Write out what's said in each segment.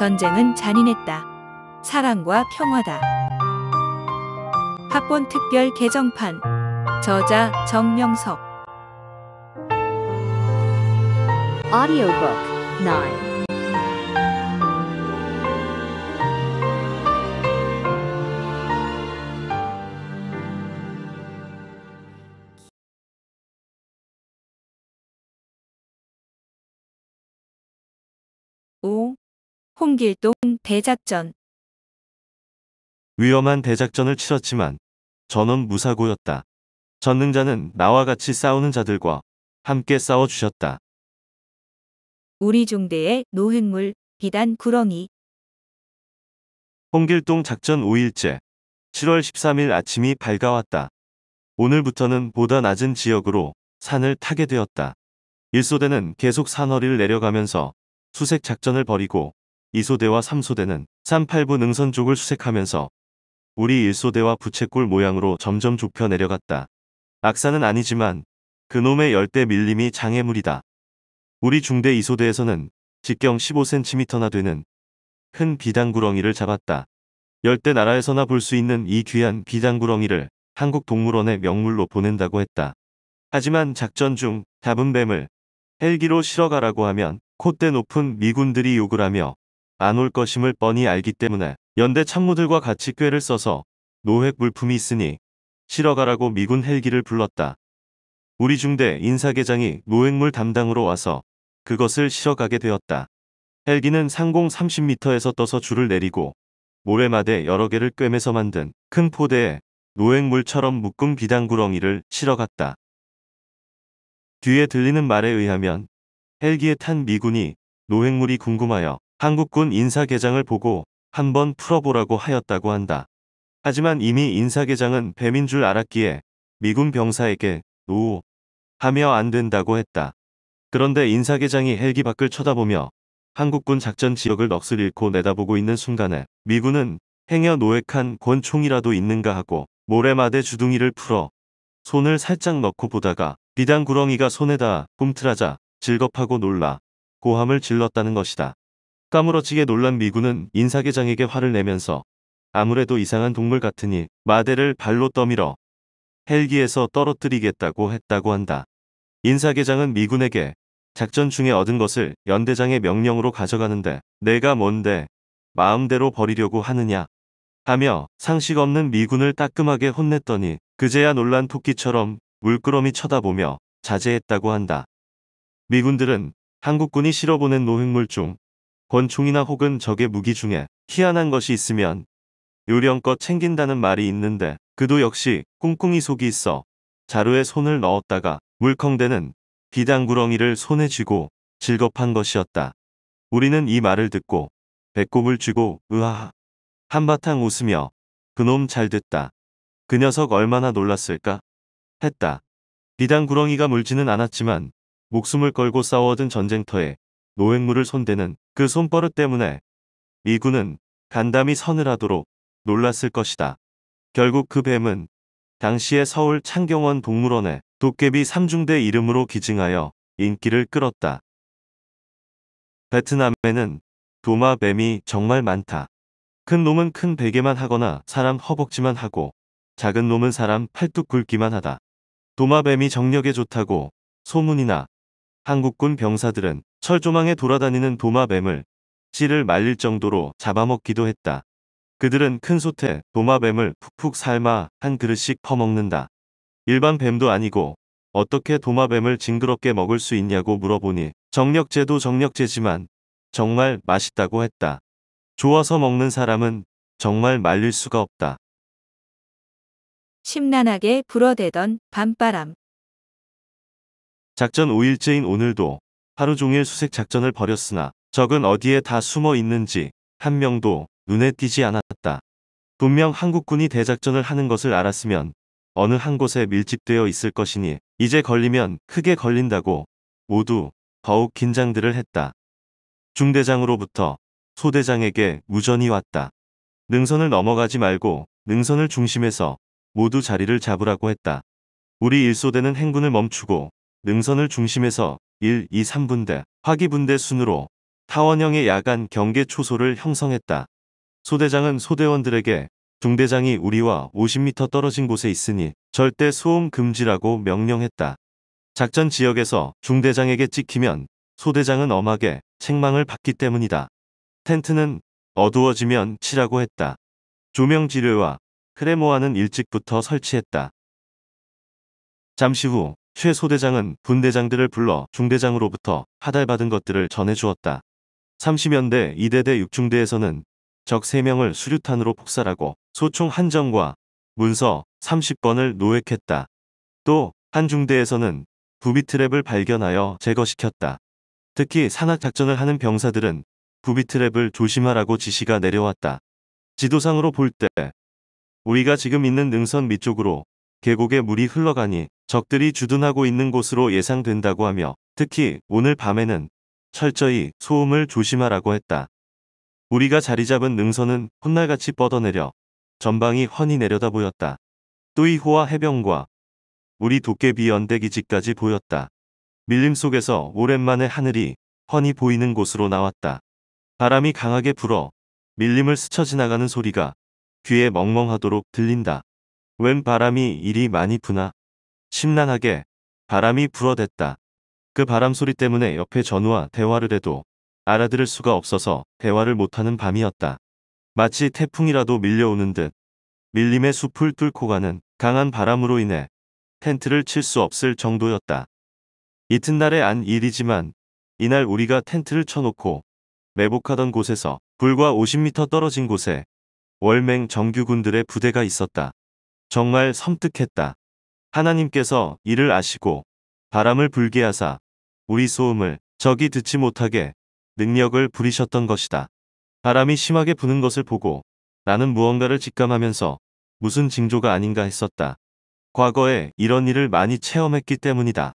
전쟁은 잔인했다. 사랑과 평화다. 합본 특별 개정판. 저자 정명석. Audiobook 9. 오. 홍길동 대작전. 위험한 대작전을 치렀지만 전원 무사고였다. 전능자는 나와 같이 싸우는 자들과 함께 싸워주셨다. 우리 중대의 노획물 비단 구렁이. 홍길동 작전 5일째 7월 13일 아침이 밝아왔다. 오늘부터는 보다 낮은 지역으로 산을 타게 되었다. 1소대는 계속 산허리를 내려가면서 수색 작전을 벌이고 2소대와 3소대는 3-8부 능선 쪽을 수색하면서 우리 1소대와 부채꼴 모양으로 점점 좁혀 내려갔다. 악산은 아니지만 그놈의 열대 밀림이 장애물이다. 우리 중대 2소대에서는 직경 15cm나 되는 큰 비단구렁이를 잡았다. 열대 나라에서나 볼 수 있는 이 귀한 비단구렁이를 한국동물원에 명물로 보낸다고 했다. 하지만 작전 중 잡은 뱀을 헬기로 실어가라고 하면 콧대 높은 미군들이 욕을 하며 안 올 것임을 뻔히 알기 때문에 연대 참모들과 같이 꾀를 써서 노획 물품이 있으니 실어가라고 미군 헬기를 불렀다. 우리 중대 인사계장이 노획물 담당으로 와서 그것을 실어가게 되었다. 헬기는 상공 30m에서 떠서 줄을 내리고 모래마대 여러 개를 꿰매서 만든 큰 포대에 노획물처럼 묶은 비단구렁이를 실어갔다. 뒤에 들리는 말에 의하면 헬기에 탄 미군이 노획물이 궁금하여 한국군 인사계장을 보고 한번 풀어보라고 하였다고 한다. 하지만 이미 인사계장은 뱀인 줄 알았기에 미군 병사에게 노 하며 안 된다고 했다. 그런데 인사계장이 헬기 밖을 쳐다보며 한국군 작전 지역을 넋을 잃고 내다보고 있는 순간에 미군은 행여 노획한 권총이라도 있는가 하고 모래마대 주둥이를 풀어 손을 살짝 넣고 보다가 비단구렁이가 손에다 꿈틀하자 질겁하고 놀라 고함을 질렀다는 것이다. 까무러치게 놀란 미군은 인사계장에게 화를 내면서 아무래도 이상한 동물 같으니 마대를 발로 떠밀어 헬기에서 떨어뜨리겠다고 했다고 한다. 인사계장은 미군에게 작전 중에 얻은 것을 연대장의 명령으로 가져가는데 내가 뭔데 마음대로 버리려고 하느냐 하며 상식 없는 미군을 따끔하게 혼냈더니 그제야 놀란 토끼처럼 물끄러미 쳐다보며 자제했다고 한다. 미군들은 한국군이 실어보낸 노획물 중 권총이나 혹은 적의 무기 중에 희한한 것이 있으면 요령껏 챙긴다는 말이 있는데 그도 역시 꿍꿍이 속이 있어 자루에 손을 넣었다가 물컹대는 비단구렁이를 손에 쥐고 질겁한 것이었다. 우리는 이 말을 듣고 배꼽을 쥐고 으하하 한바탕 웃으며 그놈 잘 됐다. 그 녀석 얼마나 놀랐을까? 했다. 비단구렁이가 물지는 않았지만 목숨을 걸고 싸워 얻은 전쟁터에 노획물을 손대는 그 손버릇 때문에 미군은 간담이 서늘하도록 놀랐을 것이다. 결국 그 뱀은 당시의 서울 창경원 동물원에 도깨비 3중대 이름으로 기증하여 인기를 끌었다. 베트남에는 도마뱀이 정말 많다. 큰 놈은 큰 베개만 하거나 사람 허벅지만 하고 작은 놈은 사람 팔뚝 굵기만 하다. 도마뱀이 정력에 좋다고 소문이나 한국군 병사들은 철조망에 돌아다니는 도마뱀을 씨를 말릴 정도로 잡아먹기도 했다. 그들은 큰 솥에 도마뱀을 푹푹 삶아 한 그릇씩 퍼먹는다. 일반 뱀도 아니고 어떻게 도마뱀을 징그럽게 먹을 수 있냐고 물어보니 정력제도 정력제지만 정말 맛있다고 했다. 좋아서 먹는 사람은 정말 말릴 수가 없다. 심란하게 불어대던 밤바람. 작전 5일째인 오늘도 하루 종일 수색 작전을 벌였으나 적은 어디에 다 숨어 있는지 한 명도 눈에 띄지 않았다. 분명 한국군이 대작전을 하는 것을 알았으면 어느 한 곳에 밀집되어 있을 것이니 이제 걸리면 크게 걸린다고 모두 더욱 긴장들을 했다. 중대장으로부터 소대장에게 무전이 왔다. 능선을 넘어가지 말고 능선을 중심에서 모두 자리를 잡으라고 했다. 우리 1소대는 행군을 멈추고 능선을 중심에서 1, 2, 3분대, 화기분대 순으로 타원형의 야간 경계 초소를 형성했다. 소대장은 소대원들에게 중대장이 우리와 50m 떨어진 곳에 있으니 절대 소음 금지라고 명령했다. 작전 지역에서 중대장에게 찍히면 소대장은 엄하게 책망을 받기 때문이다. 텐트는 어두워지면 치라고 했다. 조명 지뢰와 크레모아는 일찍부터 설치했다. 잠시 후 최 소대장은 분대장들을 불러 중대장으로부터 하달받은 것들을 전해주었다. 30연대 2대대 6중대에서는 적 3명을 수류탄으로 폭살하고 소총 한정과 문서 30번을 노획했다. 또 한 중대에서는 부비트랩을 발견하여 제거시켰다. 특히 산악작전을 하는 병사들은 부비트랩을 조심하라고 지시가 내려왔다. 지도상으로 볼 때 우리가 지금 있는 능선 밑쪽으로 계곡에 물이 흘러가니 적들이 주둔하고 있는 곳으로 예상된다고 하며 특히 오늘 밤에는 철저히 소음을 조심하라고 했다. 우리가 자리 잡은 능선은 콧날같이 뻗어내려 전방이 훤히 내려다 보였다. 또이호와 해변과 우리 도깨비 연대기지까지 보였다. 밀림 속에서 오랜만에 하늘이 훤히 보이는 곳으로 나왔다. 바람이 강하게 불어 밀림을 스쳐 지나가는 소리가 귀에 멍멍하도록 들린다. 웬 바람이 이리 많이 부나? 심란하게 바람이 불어댔다. 그 바람 소리 때문에 옆에 전우와 대화를 해도 알아들을 수가 없어서 대화를 못하는 밤이었다. 마치 태풍이라도 밀려오는 듯 밀림의 숲을 뚫고 가는 강한 바람으로 인해 텐트를 칠 수 없을 정도였다. 이튿날의 안 일이지만 이날 우리가 텐트를 쳐놓고 매복하던 곳에서 불과 50m 떨어진 곳에 월맹 정규군들의 부대가 있었다. 정말 섬뜩했다. 하나님께서 이를 아시고 바람을 불게 하사 우리 소음을 적이 듣지 못하게 능력을 부리셨던 것이다. 바람이 심하게 부는 것을 보고 나는 무언가를 직감하면서 무슨 징조가 아닌가 했었다. 과거에 이런 일을 많이 체험했기 때문이다.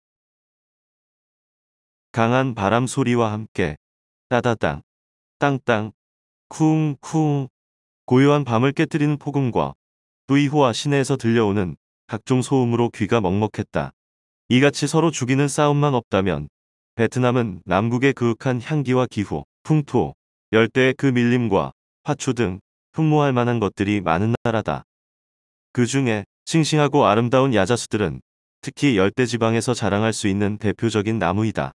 강한 바람 소리와 함께 따다당, 땅땅, 쿵쿵 고요한 밤을 깨뜨리는 폭음과 또이호와 시내에서 들려오는 각종 소음으로 귀가 먹먹했다. 이같이 서로 죽이는 싸움만 없다면 베트남은 남국의 그윽한 향기와 기후, 풍토, 열대의 그 밀림과 화초 등 흠모할 만한 것들이 많은 나라다. 그 중에 싱싱하고 아름다운 야자수들은 특히 열대지방에서 자랑할 수 있는 대표적인 나무이다.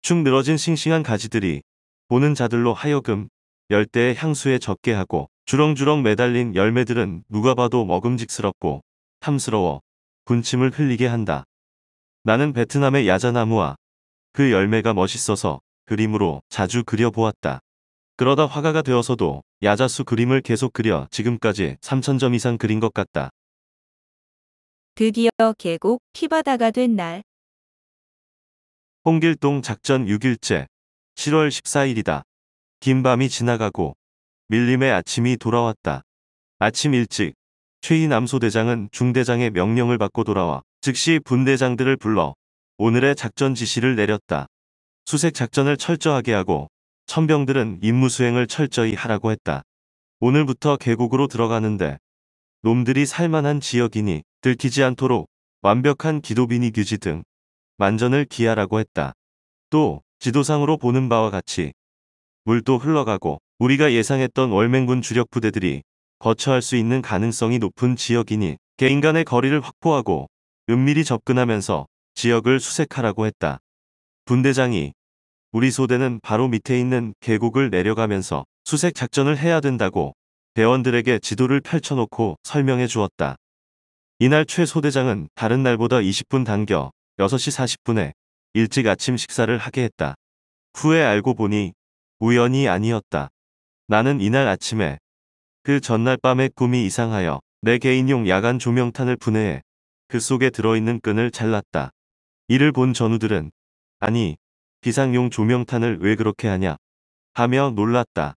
축 늘어진 싱싱한 가지들이 보는 자들로 하여금 열대의 향수에 젖게 하고 주렁주렁 매달린 열매들은 누가 봐도 먹음직스럽고 탐스러워 군침을 흘리게 한다. 나는 베트남의 야자나무와 그 열매가 멋있어서 그림으로 자주 그려보았다. 그러다 화가가 되어서도 야자수 그림을 계속 그려 지금까지 3000점 이상 그린 것 같다. 드디어 계곡 피바다가 된 날. 홍길동 작전 6일째 7월 14일이다. 긴 밤이 지나가고 밀림의 아침이 돌아왔다. 아침 일찍 최희 남소대장은 중대장의 명령을 받고 돌아와 즉시 분대장들을 불러 오늘의 작전 지시를 내렸다. 수색 작전을 철저하게 하고 천병들은 임무 수행을 철저히 하라고 했다. 오늘부터 계곡으로 들어가는데 놈들이 살만한 지역이니 들키지 않도록 완벽한 기도비니 규지 등 만전을 기하라고 했다. 또 지도상으로 보는 바와 같이 물도 흘러가고 우리가 예상했던 월맹군 주력 부대들이 거처할 수 있는 가능성이 높은 지역이니 개인 간의 거리를 확보하고 은밀히 접근하면서 지역을 수색하라고 했다. 분대장이 우리 소대는 바로 밑에 있는 계곡을 내려가면서 수색 작전을 해야 된다고 대원들에게 지도를 펼쳐놓고 설명해 주었다. 이날 최 소대장은 다른 날보다 20분 당겨 6시 40분에 일찍 아침 식사를 하게 했다. 후에 알고 보니 우연이 아니었다. 나는 이날 아침에 그 전날 밤의 꿈이 이상하여 내 개인용 야간 조명탄을 분해해 그 속에 들어있는 끈을 잘랐다. 이를 본 전우들은 아니 비상용 조명탄을 왜 그렇게 하냐 하며 놀랐다.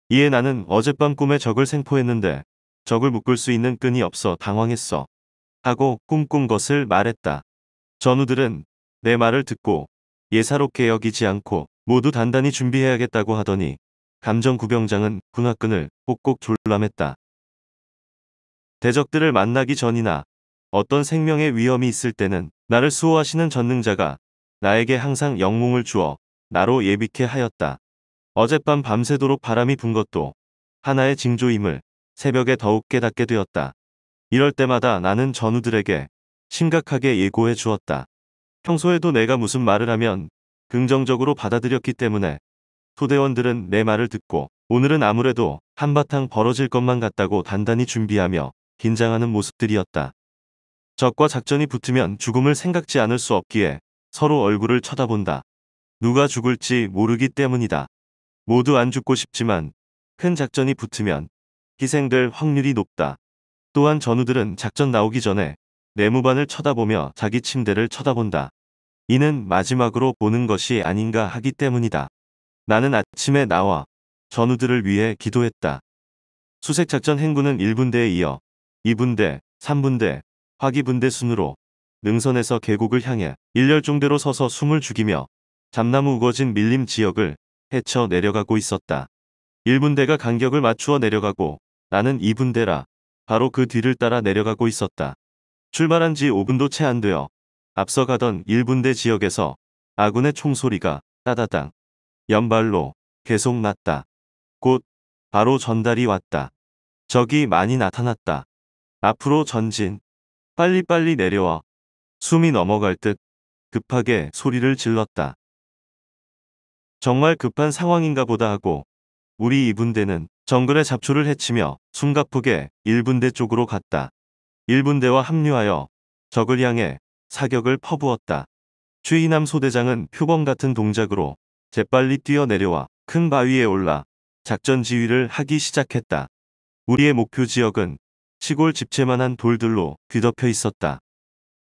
이에 나는 어젯밤 꿈에 적을 생포했는데 적을 묶을 수 있는 끈이 없어 당황했어 하고 꿈꾼 것을 말했다. 전우들은 내 말을 듣고 예사롭게 여기지 않고 모두 단단히 준비해야겠다고 하더니 감정구병장은 군화끈을 꼭꼭 졸라맸다. 대적들을 만나기 전이나 어떤 생명의 위험이 있을 때는 나를 수호하시는 전능자가 나에게 항상 영몽을 주어 나로 예비케 하였다. 어젯밤 밤새도록 바람이 분 것도 하나의 징조임을 새벽에 더욱 깨닫게 되었다. 이럴 때마다 나는 전우들에게 심각하게 예고해 주었다. 평소에도 내가 무슨 말을 하면 긍정적으로 받아들였기 때문에 소대원들은 내 말을 듣고 오늘은 아무래도 한바탕 벌어질 것만 같다고 단단히 준비하며 긴장하는 모습들이었다. 적과 작전이 붙으면 죽음을 생각지 않을 수 없기에 서로 얼굴을 쳐다본다. 누가 죽을지 모르기 때문이다. 모두 안 죽고 싶지만 큰 작전이 붙으면 희생될 확률이 높다. 또한 전우들은 작전 나오기 전에 내무반을 쳐다보며 자기 침대를 쳐다본다. 이는 마지막으로 보는 것이 아닌가 하기 때문이다. 나는 아침에 나와 전우들을 위해 기도했다. 수색작전 행군은 1분대에 이어 2분대, 3분대, 화기분대 순으로 능선에서 계곡을 향해 일렬종대로 서서 숨을 죽이며 잠나무 우거진 밀림 지역을 헤쳐 내려가고 있었다. 1분대가 간격을 맞추어 내려가고 나는 2분대라 바로 그 뒤를 따라 내려가고 있었다. 출발한 지 5분도 채 안 되어 앞서가던 1분대 지역에서 아군의 총소리가 따다당 연발로 계속 났다. 곧 바로 전달이 왔다. 적이 많이 나타났다. 앞으로 전진. 빨리빨리 내려와. 숨이 넘어갈 듯 급하게 소리를 질렀다. 정말 급한 상황인가 보다 하고 우리 2분대는 정글의 잡초를 헤치며 숨가쁘게 1분대 쪽으로 갔다. 1분대와 합류하여 적을 향해 사격을 퍼부었다. 최이남 소대장은 표범 같은 동작으로 재빨리 뛰어내려와 큰 바위에 올라 작전 지휘를 하기 시작했다. 우리의 목표 지역은 시골 집채만한 돌들로 뒤덮여 있었다.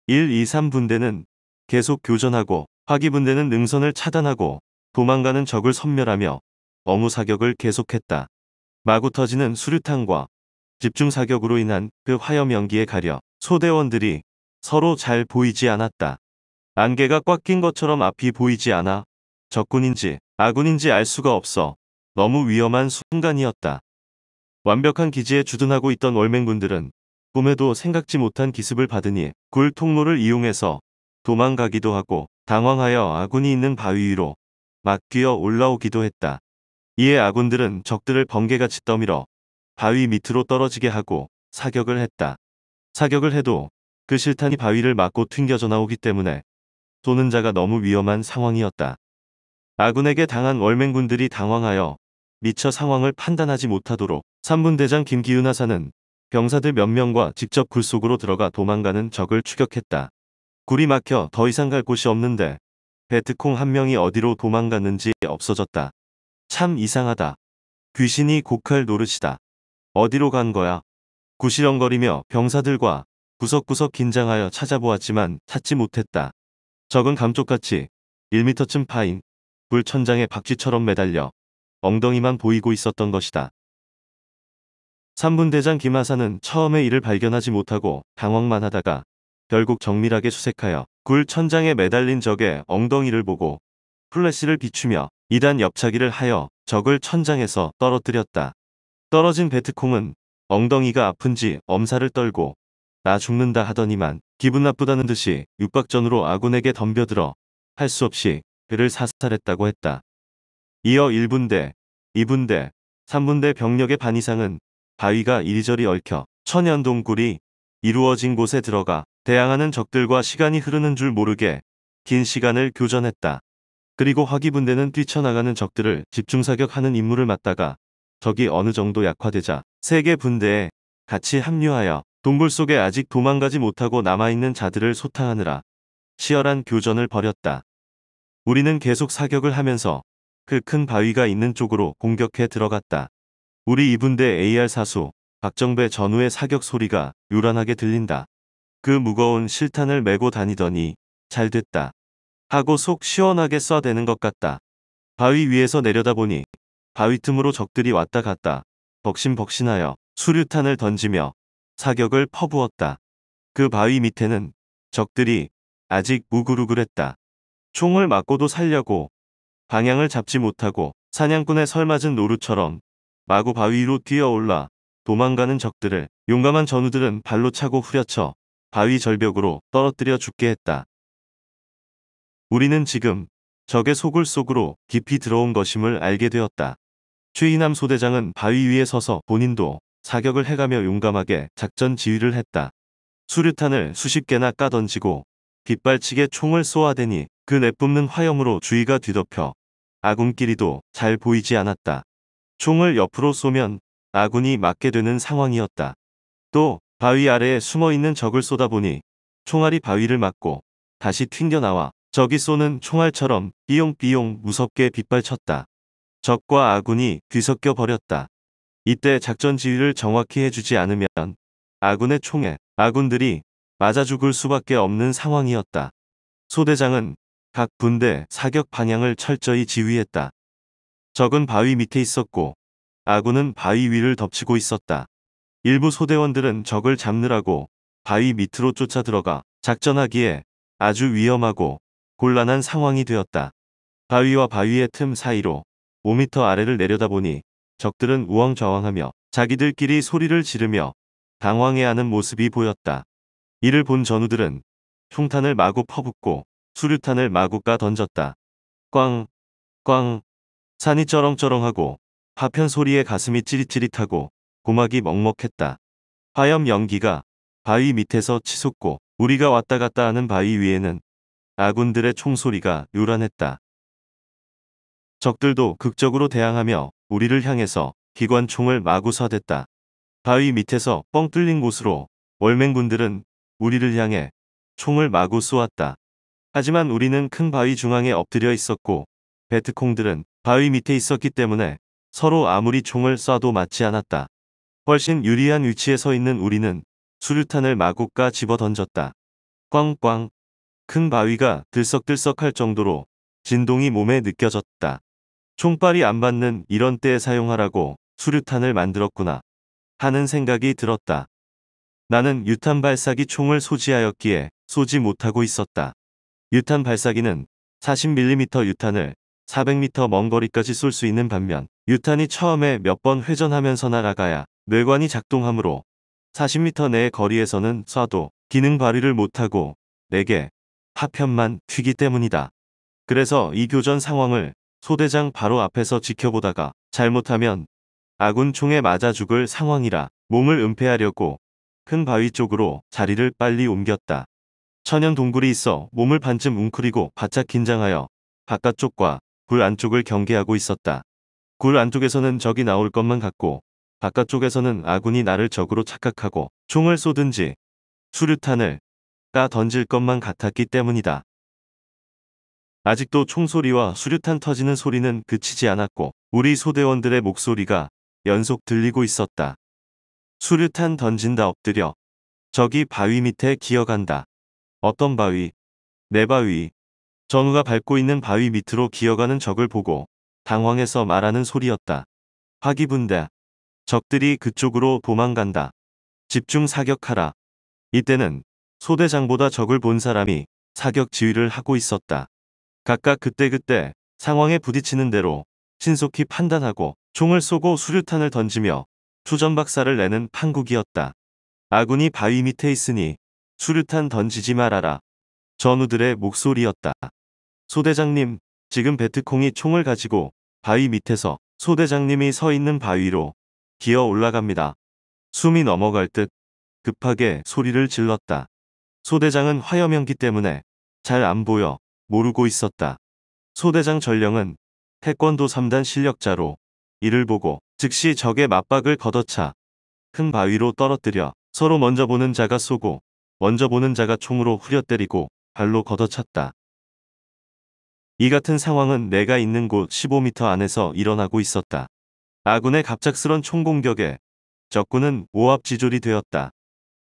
1, 2, 3분대는 계속 교전하고 화기분대는 능선을 차단하고 도망가는 적을 섬멸하며 어무 사격을 계속했다. 마구 터지는 수류탄과 집중 사격으로 인한 그 화염 연기에 가려 소대원들이 서로 잘 보이지 않았다. 안개가 꽉 낀 것처럼 앞이 보이지 않아 적군인지 아군인지 알 수가 없어 너무 위험한 순간이었다. 완벽한 기지에 주둔하고 있던 월맹군들은 꿈에도 생각지 못한 기습을 받으니 굴 통로를 이용해서 도망가기도 하고 당황하여 아군이 있는 바위 위로 막 뛰어 올라오기도 했다. 이에 아군들은 적들을 번개같이 떠밀어 바위 밑으로 떨어지게 하고 사격을 했다. 사격을 해도 그 실탄이 바위를 맞고 튕겨져 나오기 때문에 쏘는 자가 너무 위험한 상황이었다. 아군에게 당한 월맹군들이 당황하여 미처 상황을 판단하지 못하도록 3분대장 김기윤 하사는 병사들 몇 명과 직접 굴 속으로 들어가 도망가는 적을 추격했다. 굴이 막혀 더 이상 갈 곳이 없는데 베트콩 한 명이 어디로 도망갔는지 없어졌다. 참 이상하다. 귀신이 곡할 노릇이다. 어디로 간 거야? 구시렁거리며 병사들과 구석구석 긴장하여 찾아보았지만 찾지 못했다. 적은 감쪽같이 1미터쯤 파인 굴 천장에 박쥐처럼 매달려 엉덩이만 보이고 있었던 것이다. 3분대장 김하사는 처음에 이를 발견하지 못하고 당황만 하다가 결국 정밀하게 수색하여 굴 천장에 매달린 적의 엉덩이를 보고 플래시를 비추며 2단 옆차기를 하여 적을 천장에서 떨어뜨렸다. 떨어진 베트콩은 엉덩이가 아픈지 엄살을 떨고 나 죽는다 하더니만 기분 나쁘다는 듯이 육박전으로 아군에게 덤벼들어 할 수 없이 그를 사살했다고 했다. 이어 1분대, 2분대, 3분대 병력의 반 이상은 바위가 이리저리 얽혀 천연동굴이 이루어진 곳에 들어가 대항하는 적들과 시간이 흐르는 줄 모르게 긴 시간을 교전했다. 그리고 화기분대는 뛰쳐나가는 적들을 집중사격하는 임무를 맡다가 적이 어느 정도 약화되자 3개 분대에 같이 합류하여 동굴 속에 아직 도망가지 못하고 남아있는 자들을 소탕하느라 치열한 교전을 벌였다. 우리는 계속 사격을 하면서 그 큰 바위가 있는 쪽으로 공격해 들어갔다. 우리 2분대 AR-사수 박정배 전우의 사격 소리가 요란하게 들린다. 그 무거운 실탄을 메고 다니더니 잘 됐다 하고 속 시원하게 쏴대는 것 같다. 바위 위에서 내려다보니 바위 틈으로 적들이 왔다 갔다 벅신벅신하여 수류탄을 던지며 사격을 퍼부었다. 그 바위 밑에는 적들이 아직 우글우글했다. 총을 맞고도 살려고 방향을 잡지 못하고 사냥꾼의 설맞은 노루처럼 마구 바위 위로 뛰어올라 도망가는 적들을 용감한 전우들은 발로 차고 후려쳐 바위 절벽으로 떨어뜨려 죽게 했다. 우리는 지금 적의 소굴 속으로 깊이 들어온 것임을 알게 되었다. 최이남 소대장은 바위 위에 서서 본인도 사격을 해가며 용감하게 작전 지휘를 했다. 수류탄을 수십 개나 까던지고 빗발치게 총을 쏘아대니 그 내뿜는 화염으로 주위가 뒤덮여 아군끼리도 잘 보이지 않았다. 총을 옆으로 쏘면 아군이 맞게 되는 상황이었다. 또 바위 아래에 숨어있는 적을 쏘다보니 총알이 바위를 맞고 다시 튕겨나와 적이 쏘는 총알처럼 삐용삐용 무섭게 빗발쳤다. 적과 아군이 뒤섞여 버렸다. 이때 작전 지휘를 정확히 해주지 않으면 아군의 총에 아군들이 맞아 죽을 수밖에 없는 상황이었다. 소대장은 각 분대 사격 방향을 철저히 지휘했다. 적은 바위 밑에 있었고 아군은 바위 위를 덮치고 있었다. 일부 소대원들은 적을 잡느라고 바위 밑으로 쫓아 들어가 작전하기에 아주 위험하고 곤란한 상황이 되었다. 바위와 바위의 틈 사이로 5m 아래를 내려다보니 적들은 우왕좌왕하며 자기들끼리 소리를 지르며 당황해하는 모습이 보였다. 이를 본 전우들은 총탄을 마구 퍼붓고 수류탄을 마구 까 던졌다. 꽝! 꽝! 산이 쩌렁쩌렁하고 파편 소리에 가슴이 찌릿찌릿하고 고막이 먹먹했다. 화염 연기가 바위 밑에서 치솟고 우리가 왔다 갔다 하는 바위 위에는 아군들의 총소리가 요란했다. 적들도 극적으로 대항하며 우리를 향해서 기관총을 마구 쏴댔다. 바위 밑에서 뻥 뚫린 곳으로 월맹군들은 우리를 향해 총을 마구 쏘았다. 하지만 우리는 큰 바위 중앙에 엎드려 있었고 베트콩들은 바위 밑에 있었기 때문에 서로 아무리 총을 쏴도 맞지 않았다. 훨씬 유리한 위치에 서 있는 우리는 수류탄을 마구 까 집어 던졌다. 꽝꽝! 큰 바위가 들썩들썩할 정도로 진동이 몸에 느껴졌다. 총발이 안 받는 이런 때에 사용하라고 수류탄을 만들었구나 하는 생각이 들었다. 나는 유탄 발사기 총을 소지하였기에 쏘지 못하고 있었다. 유탄 발사기는 40mm 유탄을 400m 먼 거리까지 쏠 수 있는 반면 유탄이 처음에 몇 번 회전하면서 날아가야 뇌관이 작동하므로 40m 내의 거리에서는 쏴도 기능 발휘를 못하고 내게 파편만 튀기 때문이다. 그래서 이 교전 상황을 소대장 바로 앞에서 지켜보다가 잘못하면 아군 총에 맞아 죽을 상황이라 몸을 은폐하려고 큰 바위 쪽으로 자리를 빨리 옮겼다. 천연 동굴이 있어 몸을 반쯤 웅크리고 바짝 긴장하여 바깥쪽과 굴 안쪽을 경계하고 있었다. 굴 안쪽에서는 적이 나올 것만 같고 바깥쪽에서는 아군이 나를 적으로 착각하고 총을 쏘든지 수류탄을 까 던질 것만 같았기 때문이다. 아직도 총소리와 수류탄 터지는 소리는 그치지 않았고 우리 소대원들의 목소리가 연속 들리고 있었다. 수류탄 던진다 엎드려. 적이 바위 밑에 기어간다. 어떤 바위? 내 바위. 전우가 밟고 있는 바위 밑으로 기어가는 적을 보고 당황해서 말하는 소리였다. 화기분대. 적들이 그쪽으로 도망간다. 집중 사격하라. 이때는 소대장보다 적을 본 사람이 사격 지휘를 하고 있었다. 각각 그때그때 상황에 부딪히는 대로 신속히 판단하고 총을 쏘고 수류탄을 던지며 투전박사를 내는 판국이었다. 아군이 바위 밑에 있으니 수류탄 던지지 말아라. 전우들의 목소리였다. 소대장님, 지금 베트콩이 총을 가지고 바위 밑에서 소대장님이 서 있는 바위로 기어 올라갑니다. 숨이 넘어갈 듯 급하게 소리를 질렀다. 소대장은 화염연기 때문에 잘 안 보여 모르고 있었다. 소대장 전령은 태권도 3단 실력자로 이를 보고 즉시 적의 맞박을 걷어차 큰 바위로 떨어뜨려 서로 먼저 보는 자가 쏘고 먼저 보는 자가 총으로 후려 때리고 발로 걷어찼다. 이 같은 상황은 내가 있는 곳 15m 안에서 일어나고 있었다. 아군의 갑작스런 총공격에 적군은 오합지졸이 되었다.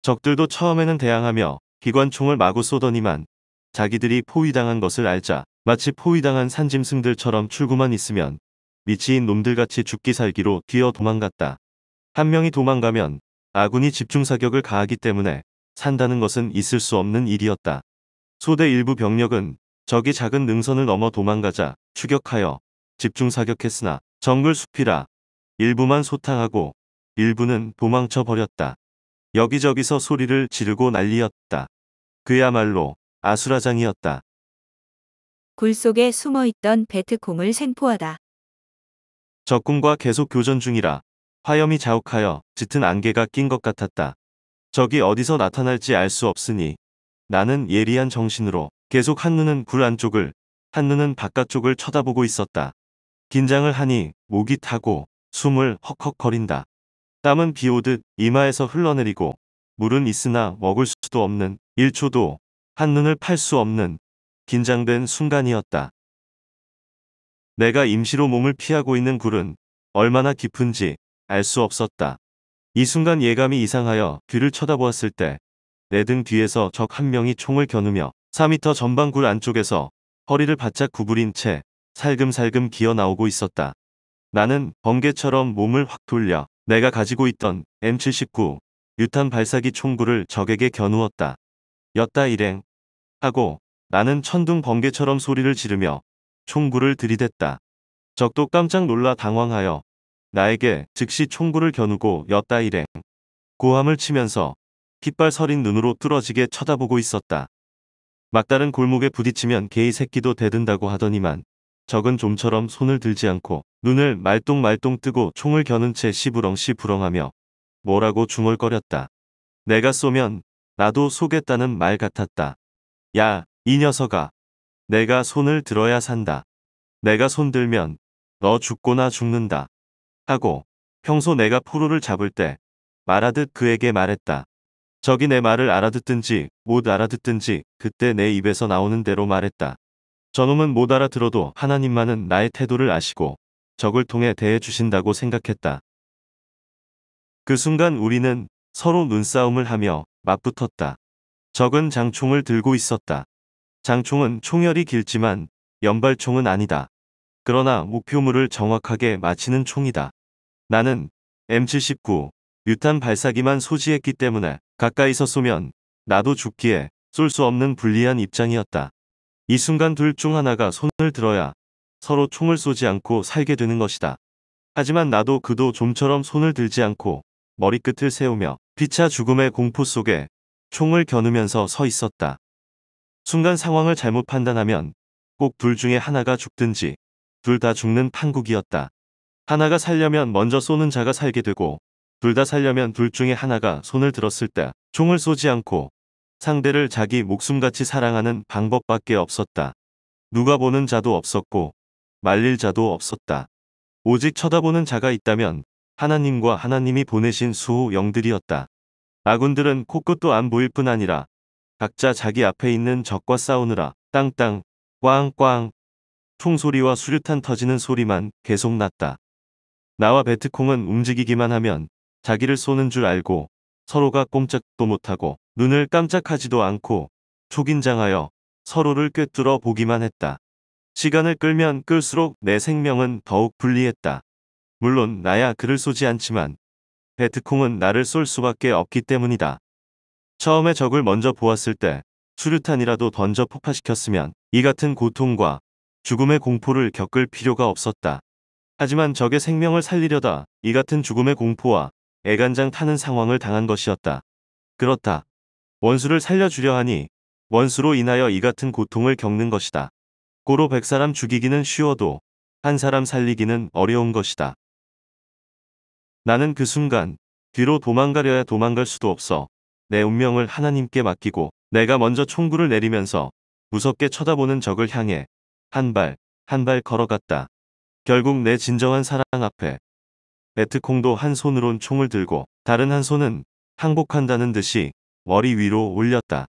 적들도 처음에는 대항하며 기관총을 마구 쏘더니만 자기들이 포위당한 것을 알자 마치 포위당한 산짐승들처럼 출구만 있으면 미치인 놈들같이 죽기 살기로 뛰어 도망갔다. 한 명이 도망가면 아군이 집중사격을 가하기 때문에 산다는 것은 있을 수 없는 일이었다. 소대 일부 병력은 적이 작은 능선을 넘어 도망가자 추격하여 집중사격했으나 정글 숲이라 일부만 소탕하고 일부는 도망쳐 버렸다. 여기저기서 소리를 지르고 난리였다. 그야말로 아수라장이었다. 굴 속에 숨어 있던 베트콩을 생포하다. 적군과 계속 교전 중이라 화염이 자욱하여 짙은 안개가 낀 것 같았다. 적이 어디서 나타날지 알 수 없으니 나는 예리한 정신으로 계속 한눈은 굴 안쪽을, 한눈은 바깥쪽을 쳐다보고 있었다. 긴장을 하니 목이 타고 숨을 헉헉거린다. 땀은 비 오듯 이마에서 흘러내리고 물은 있으나 먹을 수도 없는 1초도 한눈을 팔 수 없는 긴장된 순간이었다. 내가 임시로 몸을 피하고 있는 굴은 얼마나 깊은지 알 수 없었다. 이 순간 예감이 이상하여 뒤를 쳐다보았을 때 내 등 뒤에서 적 한 명이 총을 겨누며 4미터 전방 굴 안쪽에서 허리를 바짝 구부린 채 살금살금 기어 나오고 있었다. 나는 번개처럼 몸을 확 돌려 내가 가지고 있던 M79 유탄 발사기 총구를 적에게 겨누었다. 였다 일행 하고 나는 천둥 번개처럼 소리를 지르며 총구를 들이댔다. 적도 깜짝 놀라 당황하여 나에게 즉시 총구를 겨누고 였다 일행 고함을 치면서 핏발 서린 눈으로 뚫어지게 쳐다보고 있었다. 막다른 골목에 부딪히면 개이 새끼도 대든다고 하더니만 적은 좀처럼 손을 들지 않고 눈을 말똥말똥 뜨고 총을 겨눈 채 시부렁시부렁하며 뭐라고 중얼거렸다. 내가 쏘면 나도 쏘겠다는 말 같았다. 야, 이 녀석아. 내가 손을 들어야 산다. 내가 손 들면 너 죽거나 죽는다. 하고 평소 내가 포로를 잡을 때 말하듯 그에게 말했다. 적이 내 말을 알아듣든지 못 알아듣든지 그때 내 입에서 나오는 대로 말했다. 저놈은 못 알아들어도 하나님만은 나의 태도를 아시고 적을 통해 대해 주신다고 생각했다. 그 순간 우리는 서로 눈싸움을 하며 맞붙었다. 적은 장총을 들고 있었다. 장총은 총열이 길지만 연발총은 아니다. 그러나 목표물을 정확하게 맞히는 총이다. 나는 M79 유탄 발사기만 소지했기 때문에 가까이서 쏘면 나도 죽기에 쏠 수 없는 불리한 입장이었다. 이 순간 둘 중 하나가 손을 들어야 서로 총을 쏘지 않고 살게 되는 것이다. 하지만 나도 그도 좀처럼 손을 들지 않고 머리끝을 세우며 피차 죽음의 공포 속에 총을 겨누면서 서 있었다. 순간 상황을 잘못 판단하면 꼭 둘 중에 하나가 죽든지 둘 다 죽는 판국이었다. 하나가 살려면 먼저 쏘는 자가 살게 되고 둘 다 살려면 둘 중에 하나가 손을 들었을 때 총을 쏘지 않고 상대를 자기 목숨같이 사랑하는 방법밖에 없었다. 누가 보는 자도 없었고 말릴 자도 없었다. 오직 쳐다보는 자가 있다면 하나님과 하나님이 보내신 수호 영들이었다. 아군들은 코끝도 안 보일 뿐 아니라 각자 자기 앞에 있는 적과 싸우느라 땅땅 꽝꽝 총소리와 수류탄 터지는 소리만 계속 났다. 나와 베트콩은 움직이기만 하면 자기를 쏘는 줄 알고 서로가 꼼짝도 못하고 눈을 깜짝하지도 않고 초긴장하여 서로를 꿰뚫어 보기만 했다. 시간을 끌면 끌수록 내 생명은 더욱 불리했다. 물론 나야 그를 쏘지 않지만 베트콩은 나를 쏠 수밖에 없기 때문이다. 처음에 적을 먼저 보았을 때 수류탄이라도 던져 폭파시켰으면 이 같은 고통과 죽음의 공포를 겪을 필요가 없었다. 하지만 적의 생명을 살리려다 이 같은 죽음의 공포와 애간장 타는 상황을 당한 것이었다. 그렇다. 원수를 살려주려 하니 원수로 인하여 이 같은 고통을 겪는 것이다. 고로 100사람 죽이기는 쉬워도 한 사람 살리기는 어려운 것이다. 나는 그 순간 뒤로 도망가려야 도망갈 수도 없어 내 운명을 하나님께 맡기고 내가 먼저 총구를 내리면서 무섭게 쳐다보는 적을 향해 한 발 한 발 걸어갔다. 결국 내 진정한 사랑 앞에 베트콩도 한 손으론 총을 들고 다른 한 손은 항복한다는 듯이 머리 위로 올렸다.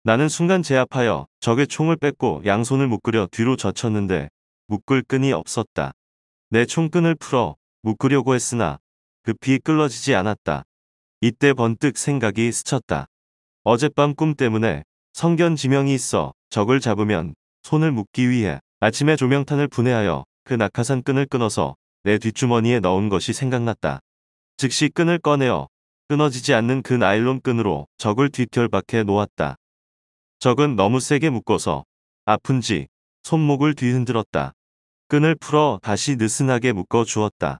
나는 순간 제압하여 적의 총을 뺏고 양손을 묶으려 뒤로 젖혔는데 묶을 끈이 없었다. 내 총끈을 풀어 묶으려고 했으나 급히 끌어지지 않았다. 이때 번뜩 생각이 스쳤다. 어젯밤 꿈 때문에 성견 지명이 있어 적을 잡으면 손을 묶기 위해 아침에 조명탄을 분해하여 그 낙하산 끈을 끊어서 내 뒷주머니에 넣은 것이 생각났다. 즉시 끈을 꺼내어 끊어지지 않는 그 나일론 끈으로 적을 뒤털박해 놓았다. 적은 너무 세게 묶어서 아픈지 손목을 뒤흔들었다. 끈을 풀어 다시 느슨하게 묶어 주었다.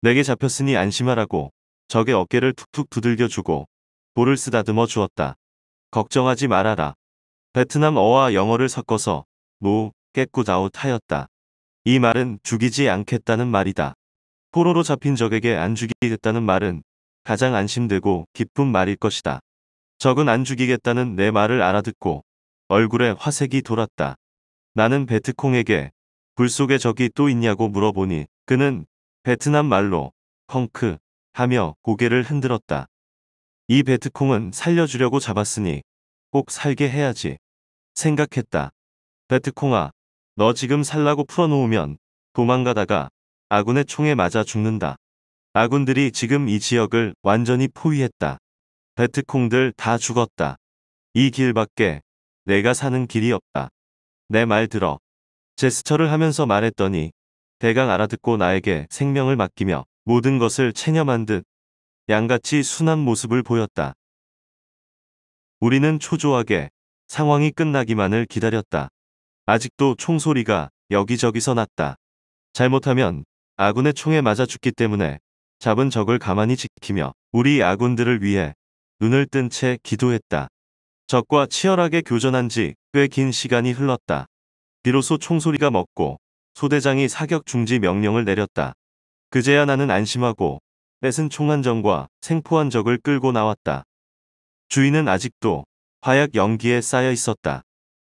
내게 잡혔으니 안심하라고 적의 어깨를 툭툭 두들겨 주고 볼을 쓰다듬어 주었다. 걱정하지 말아라. 베트남어와 영어를 섞어서 노 깨끗아웃하였다. 이 말은 죽이지 않겠다는 말이다. 포로로 잡힌 적에게 안 죽이겠다는 말은 가장 안심되고 기쁜 말일 것이다. 적은 안 죽이겠다는 내 말을 알아듣고 얼굴에 화색이 돌았다. 나는 베트콩에게 불 속에 적이 또 있냐고 물어보니 그는 베트남 말로 컹크 하며 고개를 흔들었다. 이 베트콩은 살려주려고 잡았으니 꼭 살게 해야지 생각했다. 베트콩아, 너 지금 살라고 풀어놓으면 도망가다가 아군의 총에 맞아 죽는다. 아군들이 지금 이 지역을 완전히 포위했다. 베트콩들 다 죽었다. 이 길밖에 내가 사는 길이 없다. 내 말 들어. 제스처를 하면서 말했더니 대강 알아듣고 나에게 생명을 맡기며 모든 것을 체념한 듯 양같이 순한 모습을 보였다. 우리는 초조하게 상황이 끝나기만을 기다렸다. 아직도 총소리가 여기저기서 났다. 잘못하면 아군의 총에 맞아 죽기 때문에 잡은 적을 가만히 지키며 우리 아군들을 위해 눈을 뜬 채 기도했다. 적과 치열하게 교전한 지 꽤 긴 시간이 흘렀다. 비로소 총소리가 멎고 소대장이 사격 중지 명령을 내렸다. 그제야 나는 안심하고 뺏은 총 한 정과 생포한 적을 끌고 나왔다. 주인은 아직도 화약 연기에 쌓여 있었다.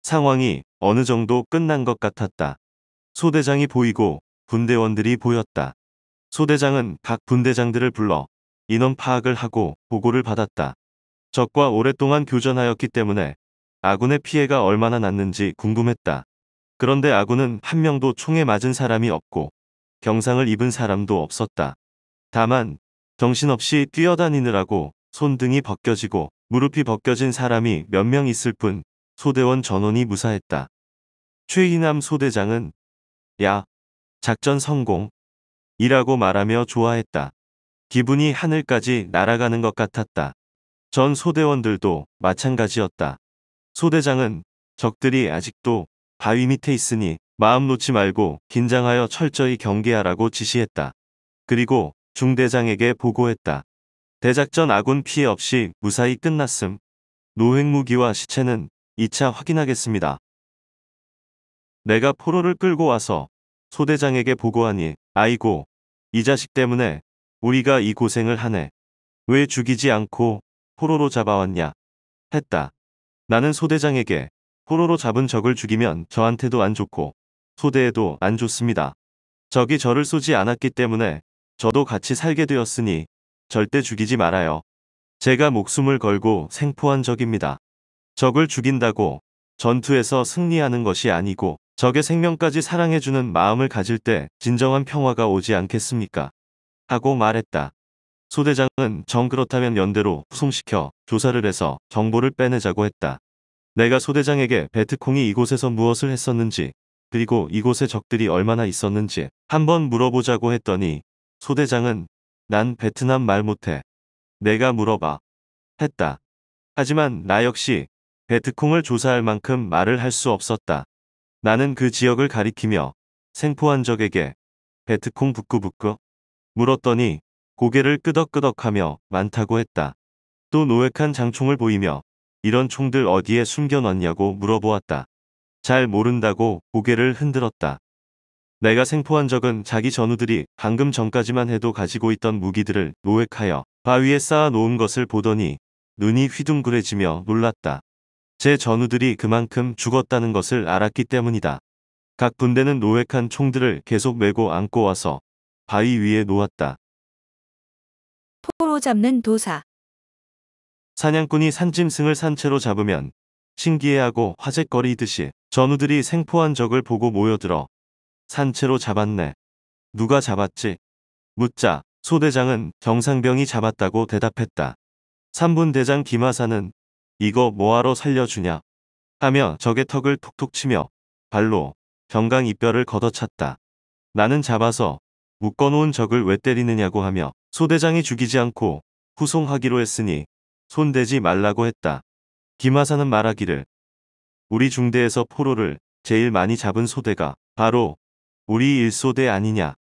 상황이 어느 정도 끝난 것 같았다. 소대장이 보이고 분대원들이 보였다. 소대장은 각 분대장들을 불러 인원 파악을 하고 보고를 받았다. 적과 오랫동안 교전하였기 때문에 아군의 피해가 얼마나 났는지 궁금했다. 그런데 아군은 한 명도 총에 맞은 사람이 없고 경상을 입은 사람도 없었다. 다만 정신없이 뛰어다니느라고 손등이 벗겨지고 무릎이 벗겨진 사람이 몇 명 있을 뿐 소대원 전원이 무사했다. 최이남 소대장은 야, 작전 성공 이라고 말하며 좋아했다. 기분이 하늘까지 날아가는 것 같았다. 전 소대원들도 마찬가지였다. 소대장은 적들이 아직도 바위 밑에 있으니 마음 놓지 말고 긴장하여 철저히 경계하라고 지시했다. 그리고 중대장에게 보고했다. 대작전 아군 피해 없이 무사히 끝났음. 노획무기와 시체는 2차 확인하겠습니다. 내가 포로를 끌고 와서 소대장에게 보고하니 아이고, 이 자식 때문에 우리가 이 고생을 하네. 왜 죽이지 않고 포로로 잡아왔냐? 했다. 나는 소대장에게 포로로 잡은 적을 죽이면 저한테도 안 좋고 소대에도 안 좋습니다. 적이 저를 쏘지 않았기 때문에 저도 같이 살게 되었으니 절대 죽이지 말아요. 제가 목숨을 걸고 생포한 적입니다. 적을 죽인다고 전투에서 승리하는 것이 아니고 적의 생명까지 사랑해주는 마음을 가질 때 진정한 평화가 오지 않겠습니까? 하고 말했다. 소대장은 정 그렇다면 연대로 후송시켜 조사를 해서 정보를 빼내자고 했다. 내가 소대장에게 베트콩이 이곳에서 무엇을 했었는지 그리고 이곳에 적들이 얼마나 있었는지 한번 물어보자고 했더니 소대장은 난 베트남 말 못해. 내가 물어봐. 했다. 하지만 나 역시 베트콩을 조사할 만큼 말을 할 수 없었다. 나는 그 지역을 가리키며 생포한 적에게 베트콩 북구북구 물었더니 고개를 끄덕끄덕하며 많다고 했다. 또 노획한 장총을 보이며 이런 총들 어디에 숨겨놨냐고 물어보았다. 잘 모른다고 고개를 흔들었다. 내가 생포한 적은 자기 전우들이 방금 전까지만 해도 가지고 있던 무기들을 노획하여 바위에 쌓아 놓은 것을 보더니 눈이 휘둥그레지며 놀랐다. 제 전우들이 그만큼 죽었다는 것을 알았기 때문이다. 각 분대는 노획한 총들을 계속 메고 안고 와서 바위 위에 놓았다. 포로 잡는 도사. 사냥꾼이 산짐승을 산채로 잡으면 신기해하고 화제거리듯이 전우들이 생포한 적을 보고 모여들어 산채로 잡았네. 누가 잡았지? 묻자 소대장은 정상병이 잡았다고 대답했다. 3분 대장 김하사는 이거 뭐하러 살려주냐 하며 적의 턱을 톡톡 치며 발로 경강 이뼈를 걷어찼다. 나는 잡아서 묶어놓은 적을 왜 때리느냐고 하며 소대장이 죽이지 않고 후송하기로 했으니 손대지 말라고 했다. 김하사는 말하기를 우리 중대에서 포로를 제일 많이 잡은 소대가 바로 우리 일소대 아니냐.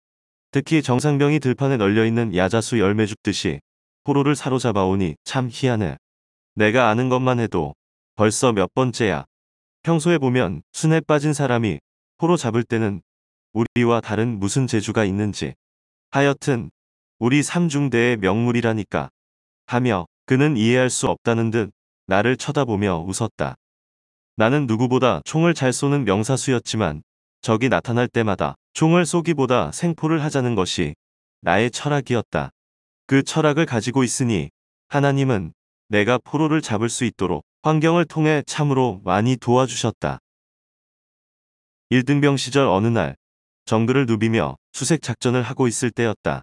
특히 정상병이 들판에 널려있는 야자수 열매 줍듯이 포로를 사로잡아오니 참 희한해. 내가 아는 것만 해도 벌써 몇 번째야. 평소에 보면 순에 빠진 사람이 포로 잡을 때는 우리와 다른 무슨 재주가 있는지. 하여튼 우리 삼중대의 명물이라니까. 하며 그는 이해할 수 없다는 듯 나를 쳐다보며 웃었다. 나는 누구보다 총을 잘 쏘는 명사수였지만 적이 나타날 때마다 총을 쏘기보다 생포를 하자는 것이 나의 철학이었다. 그 철학을 가지고 있으니 하나님은 내가 포로를 잡을 수 있도록 환경을 통해 참으로 많이 도와주셨다. 1등병 시절 어느 날 정글을 누비며 수색 작전을 하고 있을 때였다.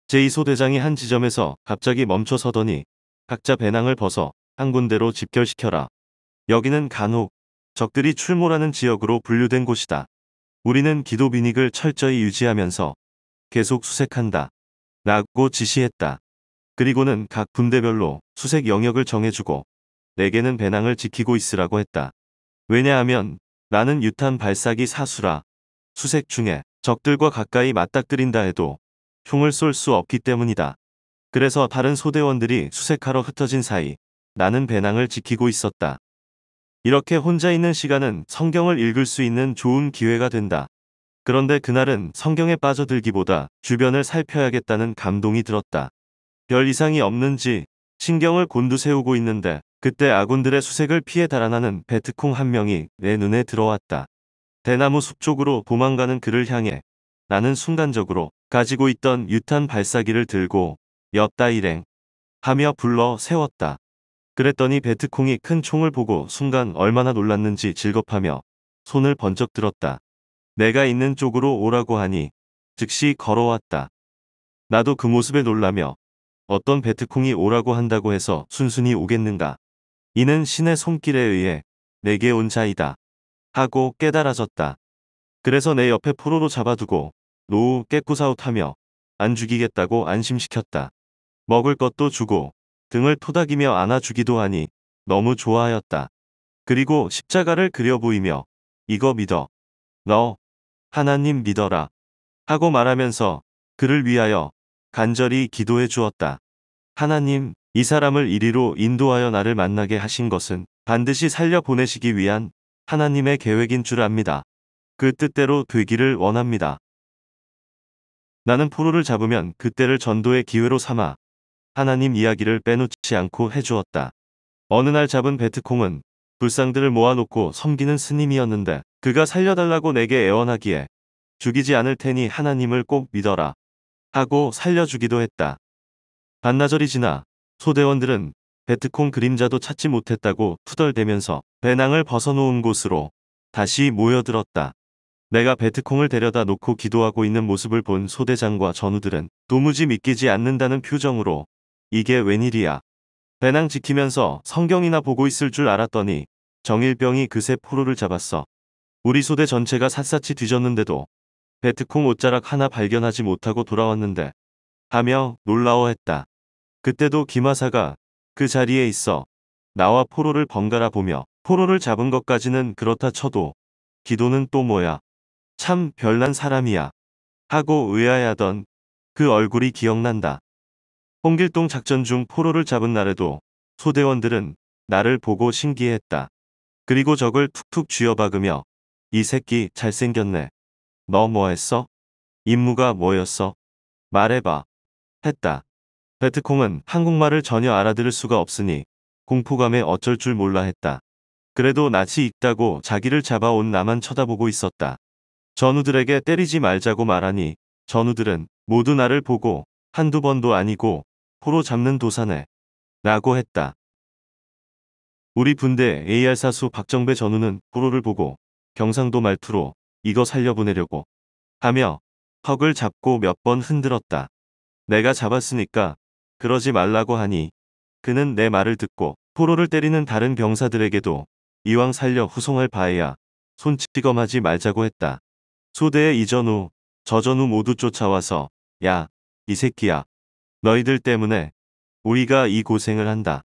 제2소대장이 한 지점에서 갑자기 멈춰 서더니 각자 배낭을 벗어 한 군데로 집결시켜라. 여기는 간혹 적들이 출몰하는 지역으로 분류된 곳이다. 우리는 기도 비닉을 철저히 유지하면서 계속 수색한다. 라고 지시했다. 그리고는 각 분대별로 수색 영역을 정해주고 내게는 배낭을 지키고 있으라고 했다. 왜냐하면 나는 유탄 발사기 사수라. 수색 중에 적들과 가까이 맞닥뜨린다 해도 총을 쏠 수 없기 때문이다. 그래서 다른 소대원들이 수색하러 흩어진 사이 나는 배낭을 지키고 있었다. 이렇게 혼자 있는 시간은 성경을 읽을 수 있는 좋은 기회가 된다. 그런데 그날은 성경에 빠져들기보다 주변을 살펴야겠다는 감동이 들었다. 별 이상이 없는지 신경을 곤두세우고 있는데 그때 아군들의 수색을 피해 달아나는 베트콩 한 명이 내 눈에 들어왔다. 대나무 숲 쪽으로 도망가는 그를 향해 나는 순간적으로 가지고 있던 유탄 발사기를 들고 엽다 일행 하며 불러 세웠다. 그랬더니 베트콩이 큰 총을 보고 순간 얼마나 놀랐는지 질겁하며 손을 번쩍 들었다. 내가 있는 쪽으로 오라고 하니 즉시 걸어왔다. 나도 그 모습에 놀라며 어떤 베트콩이 오라고 한다고 해서 순순히 오겠는가. 이는 신의 손길에 의해 내게 온 자이다. 하고 깨달아졌다. 그래서 내 옆에 포로로 잡아두고 노후 깨꾸사웃하며 안 죽이겠다고 안심시켰다. 먹을 것도 주고 등을 토닥이며 안아주기도 하니 너무 좋아하였다. 그리고 십자가를 그려 보이며 이거 믿어. 너 하나님 믿어라. 하고 말하면서 그를 위하여 간절히 기도해 주었다. 하나님, 이 사람을 이리로 인도하여 나를 만나게 하신 것은 반드시 살려보내시기 위한 하나님의 계획인 줄 압니다. 그 뜻대로 되기를 원합니다. 나는 포로를 잡으면 그때를 전도의 기회로 삼아 하나님 이야기를 빼놓지 않고 해주었다. 어느 날 잡은 베트콩은 불상들을 모아놓고 섬기는 스님이었는데 그가 살려달라고 내게 애원하기에 죽이지 않을 테니 하나님을 꼭 믿어라 하고 살려주기도 했다. 반나절이 지나 소대원들은 베트콩 그림자도 찾지 못했다고 투덜대면서 배낭을 벗어놓은 곳으로 다시 모여들었다. 내가 베트콩을 데려다 놓고 기도하고 있는 모습을 본 소대장과 전우들은 도무지 믿기지 않는다는 표정으로 이게 웬일이야. 배낭 지키면서 성경이나 보고 있을 줄 알았더니 정일병이 그새 포로를 잡았어. 우리 소대 전체가 샅샅이 뒤졌는데도 베트콩 옷자락 하나 발견하지 못하고 돌아왔는데 하며 놀라워했다. 그때도 김하사가 그 자리에 있어 나와 포로를 번갈아 보며 포로를 잡은 것까지는 그렇다 쳐도 기도는 또 뭐야. 참 별난 사람이야. 하고 의아해하던 그 얼굴이 기억난다. 홍길동 작전 중 포로를 잡은 날에도 소대원들은 나를 보고 신기해했다. 그리고 적을 툭툭 쥐어박으며 이 새끼 잘생겼네. 너 뭐했어? 임무가 뭐였어? 말해봐. 했다. 베트콩은 한국말을 전혀 알아들을 수가 없으니 공포감에 어쩔 줄 몰라 했다. 그래도 낯이 익다고 자기를 잡아온 나만 쳐다보고 있었다. 전우들에게 때리지 말자고 말하니 전우들은 모두 나를 보고 한두 번도 아니고 포로 잡는 도사네 라고 했다. 우리 분대 AR 사수 박정배 전우는 포로를 보고 경상도 말투로 이거 살려보내려고 하며 턱을 잡고 몇 번 흔들었다. 내가 잡았으니까 그러지 말라고 하니 그는 내 말을 듣고 포로를 때리는 다른 병사들에게도 이왕 살려 후송할 바에야 손찌검하지 말자고 했다. 소대의 이전우, 저전우 모두 쫓아와서 야, 이 새끼야. 너희들 때문에 우리가 이 고생을 한다.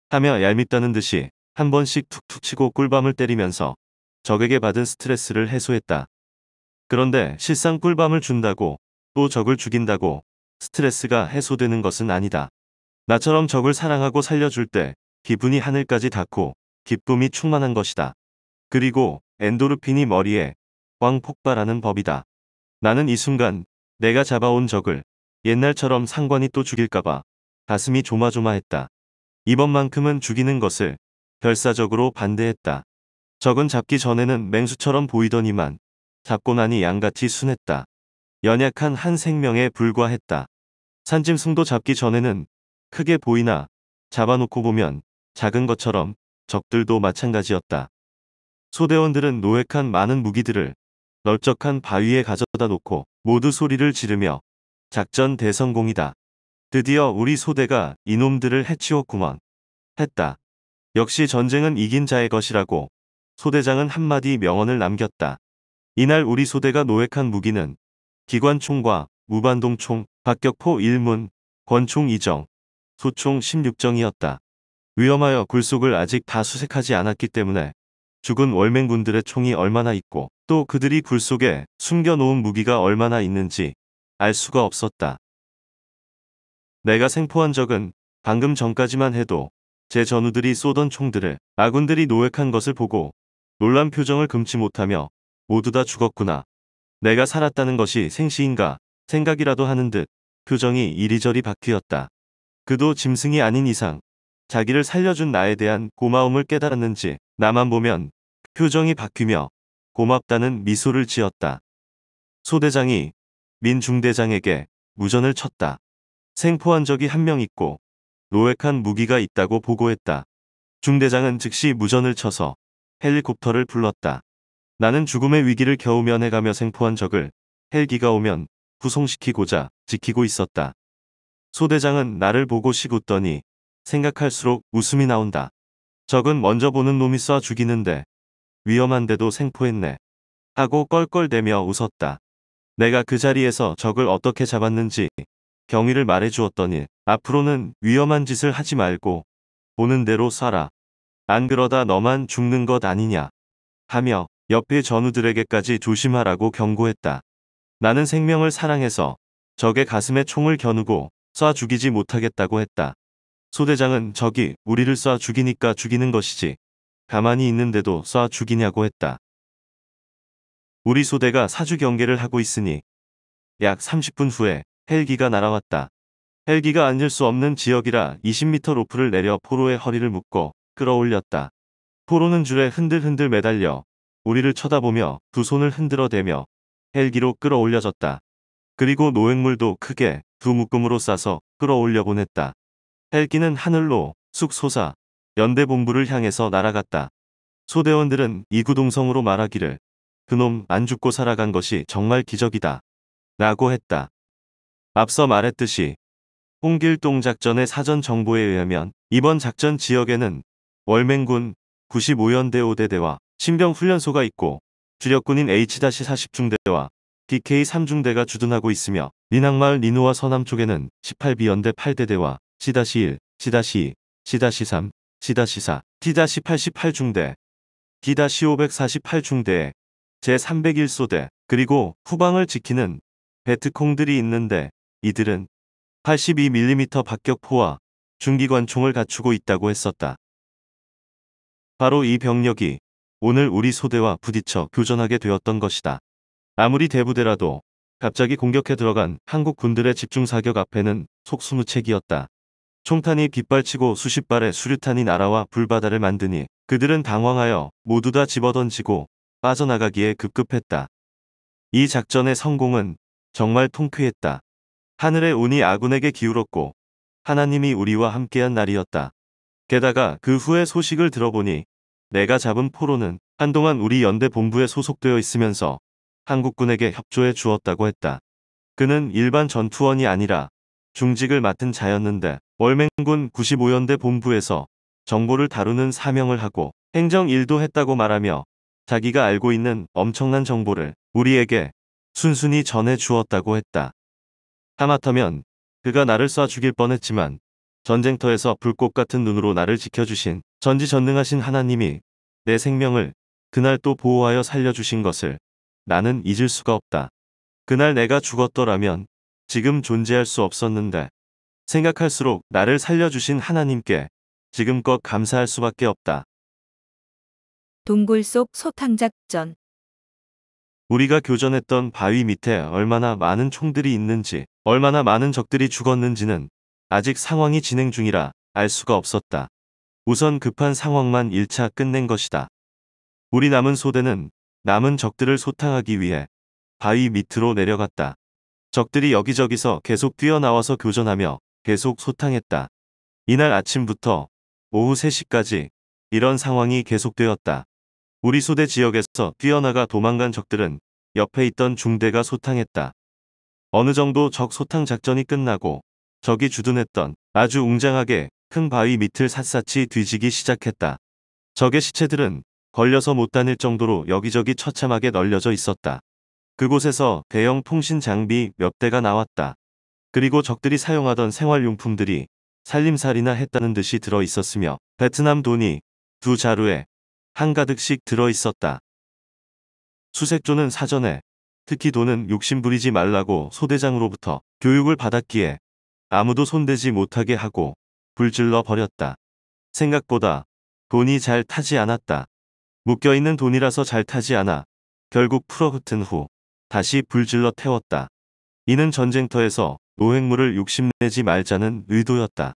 하며 얄밉다는 듯이 한 번씩 툭툭 치고 꿀밤을 때리면서 적에게 받은 스트레스를 해소했다. 그런데 실상 꿀밤을 준다고 또 적을 죽인다고 스트레스가 해소되는 것은 아니다. 나처럼 적을 사랑하고 살려줄 때 기분이 하늘까지 닿고 기쁨이 충만한 것이다. 그리고 엔도르핀이 머리에 꽝 폭발하는 법이다. 나는 이 순간 내가 잡아온 적을 옛날처럼 상관이 또 죽일까봐 가슴이 조마조마했다. 이번만큼은 죽이는 것을 결사적으로 반대했다. 적은 잡기 전에는 맹수처럼 보이더니만 잡고 나니 양같이 순했다. 연약한 한 생명에 불과했다. 산짐승도 잡기 전에는 크게 보이나 잡아놓고 보면 작은 것처럼 적들도 마찬가지였다. 소대원들은 노획한 많은 무기들을 널쩍한 바위에 가져다 놓고 모두 소리를 지르며 작전 대성공이다. 드디어 우리 소대가 이놈들을 해치웠구먼. 했다. 역시 전쟁은 이긴 자의 것이라고 소대장은 한마디 명언을 남겼다. 이날 우리 소대가 노획한 무기는 기관총과 무반동총, 박격포 1문, 권총 2정, 소총 16정이었다. 위험하여 굴속을 아직 다 수색하지 않았기 때문에 죽은 월맹군들의 총이 얼마나 있고 또 그들이 굴속에 숨겨놓은 무기가 얼마나 있는지 알 수가 없었다. 내가 생포한 적은 방금 전까지만 해도 제 전우들이 쏘던 총들을 아군들이 노획한 것을 보고 놀란 표정을 금치 못하며 모두 다 죽었구나. 내가 살았다는 것이 생시인가 생각이라도 하는 듯 표정이 이리저리 바뀌었다. 그도 짐승이 아닌 이상 자기를 살려준 나에 대한 고마움을 깨달았는지 나만 보면 표정이 바뀌며 고맙다는 미소를 지었다. 소대장이 민 중대장에게 무전을 쳤다. 생포한 적이 한 명 있고 노획한 무기가 있다고 보고했다. 중대장은 즉시 무전을 쳐서 헬리콥터를 불렀다. 나는 죽음의 위기를 겨우 면해가며 생포한 적을 헬기가 오면 후송시키고자 지키고 있었다. 소대장은 나를 보고 시웃더니 생각할수록 웃음이 나온다. 적은 먼저 보는 놈이 쏴 죽이는데 위험한데도 생포했네. 하고 껄껄대며 웃었다. 내가 그 자리에서 적을 어떻게 잡았는지 경위를 말해주었더니 앞으로는 위험한 짓을 하지 말고 보는 대로 쏴라. 안 그러다 너만 죽는 것 아니냐. 하며 옆의 전우들에게까지 조심하라고 경고했다. 나는 생명을 사랑해서 적의 가슴에 총을 겨누고 쏴 죽이지 못하겠다고 했다. 소대장은 적이 우리를 쏴 죽이니까 죽이는 것이지 가만히 있는데도 쏴 죽이냐고 했다. 우리 소대가 사주 경계를 하고 있으니 약 30분 후에 헬기가 날아왔다. 헬기가 앉을 수 없는 지역이라 20m 로프를 내려 포로의 허리를 묶고 끌어올렸다. 포로는 줄에 흔들흔들 매달려 우리를 쳐다보며 두 손을 흔들어대며 헬기로 끌어올려졌다. 그리고 노획물도 크게 두 묶음으로 싸서 끌어올려 보냈다. 헬기는 하늘로 쑥 솟아 연대본부를 향해서 날아갔다. 소대원들은 이구동성으로 말하기를 그놈 안 죽고 살아간 것이 정말 기적이다. 라고 했다. 앞서 말했듯이 홍길동 작전의 사전 정보에 의하면 이번 작전 지역에는 월맹군 95연대 5대대와 신병훈련소가 있고 주력군인 H-40중대와 DK 3중대가 주둔하고 있으며 lin항마을 리노와 서남 쪽에는 18B연대 8대대와 C-1, C-2, C-3, C-4, T-88중대, D-548중대의 제301소대 그리고 후방을 지키는 베트콩들이 있는데 이들은 82mm 박격포와 중기관총을 갖추고 있다고 했었다. 바로 이 병력이 오늘 우리 소대와 부딪혀 교전하게 되었던 것이다. 아무리 대부대라도 갑자기 공격해 들어간 한국 군들의 집중사격 앞에는 속수무책이었다. 총탄이 빗발치고 수십 발의 수류탄이 날아와 불바다를 만드니 그들은 당황하여 모두 다 집어던지고 빠져나가기에 급급했다. 이 작전의 성공은 정말 통쾌했다. 하늘의 운이 아군에게 기울었고 하나님이 우리와 함께한 날이었다. 게다가 그 후에 소식을 들어보니 내가 잡은 포로는 한동안 우리 연대 본부에 소속되어 있으면서 한국군에게 협조해 주었다고 했다. 그는 일반 전투원이 아니라 중직을 맡은 자였는데 월맹군 95연대 본부에서 정보를 다루는 사명을 하고 행정 일도 했다고 말하며 자기가 알고 있는 엄청난 정보를 우리에게 순순히 전해 주었다고 했다. 하마터면 그가 나를 쏴 죽일 뻔했지만 전쟁터에서 불꽃 같은 눈으로 나를 지켜주신 전지전능하신 하나님이 내 생명을 그날 또 보호하여 살려주신 것을 나는 잊을 수가 없다. 그날 내가 죽었더라면 지금 존재할 수 없었는데 생각할수록 나를 살려주신 하나님께 지금껏 감사할 수밖에 없다. 동굴 속 소탕작전 우리가 교전했던 바위 밑에 얼마나 많은 총들이 있는지, 얼마나 많은 적들이 죽었는지는 아직 상황이 진행 중이라 알 수가 없었다. 우선 급한 상황만 1차 끝낸 것이다. 우리 남은 소대는 남은 적들을 소탕하기 위해 바위 밑으로 내려갔다. 적들이 여기저기서 계속 뛰어나와서 교전하며 계속 소탕했다. 이날 아침부터 오후 3시까지 이런 상황이 계속되었다. 우리 소대 지역에서 뛰어나가 도망간 적들은 옆에 있던 중대가 소탕했다. 어느 정도 적 소탕 작전이 끝나고 적이 주둔했던 아주 웅장하게 큰 바위 밑을 샅샅이 뒤지기 시작했다. 적의 시체들은 걸려서 못 다닐 정도로 여기저기 처참하게 널려져 있었다. 그곳에서 대형 통신 장비 몇 대가 나왔다. 그리고 적들이 사용하던 생활용품들이 살림살이나 했다는 듯이 들어 있었으며 베트남 돈이 2자루에 한가득씩 들어 있었다. 수색조는 사전에 특히 돈은 욕심 부리지 말라고 소대장으로부터 교육을 받았기에 아무도 손대지 못하게 하고 불질러 버렸다. 생각보다 돈이 잘 타지 않았다. 묶여있는 돈이라서 잘 타지 않아 결국 풀어 흩은 후 다시 불질러 태웠다. 이는 전쟁터에서 노획물을 욕심내지 말자는 의도였다.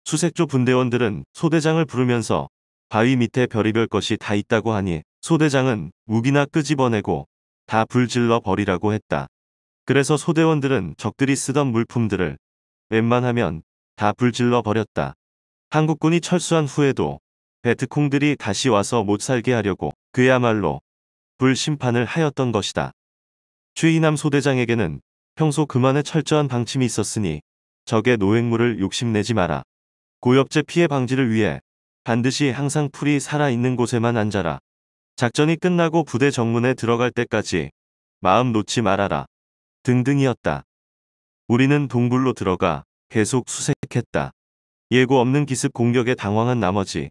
수색조 분대원들은 소대장을 부르면서 바위 밑에 별의별 것이 다 있다고 하니 소대장은 무기나 끄집어내고 다 불질러 버리라고 했다. 그래서 소대원들은 적들이 쓰던 물품들을 웬만하면 다 불질러 버렸다. 한국군이 철수한 후에도 베트콩들이 다시 와서 못 살게 하려고 그야말로 불심판을 하였던 것이다. 최이남 소대장에게는 평소 그만의 철저한 방침이 있었으니 적의 노획물을 욕심내지 마라. 고엽제 피해 방지를 위해 반드시 항상 풀이 살아있는 곳에만 앉아라. 작전이 끝나고 부대 정문에 들어갈 때까지 마음 놓지 말아라. 등등이었다. 우리는 동굴로 들어가 계속 수색했다. 예고 없는 기습 공격에 당황한 나머지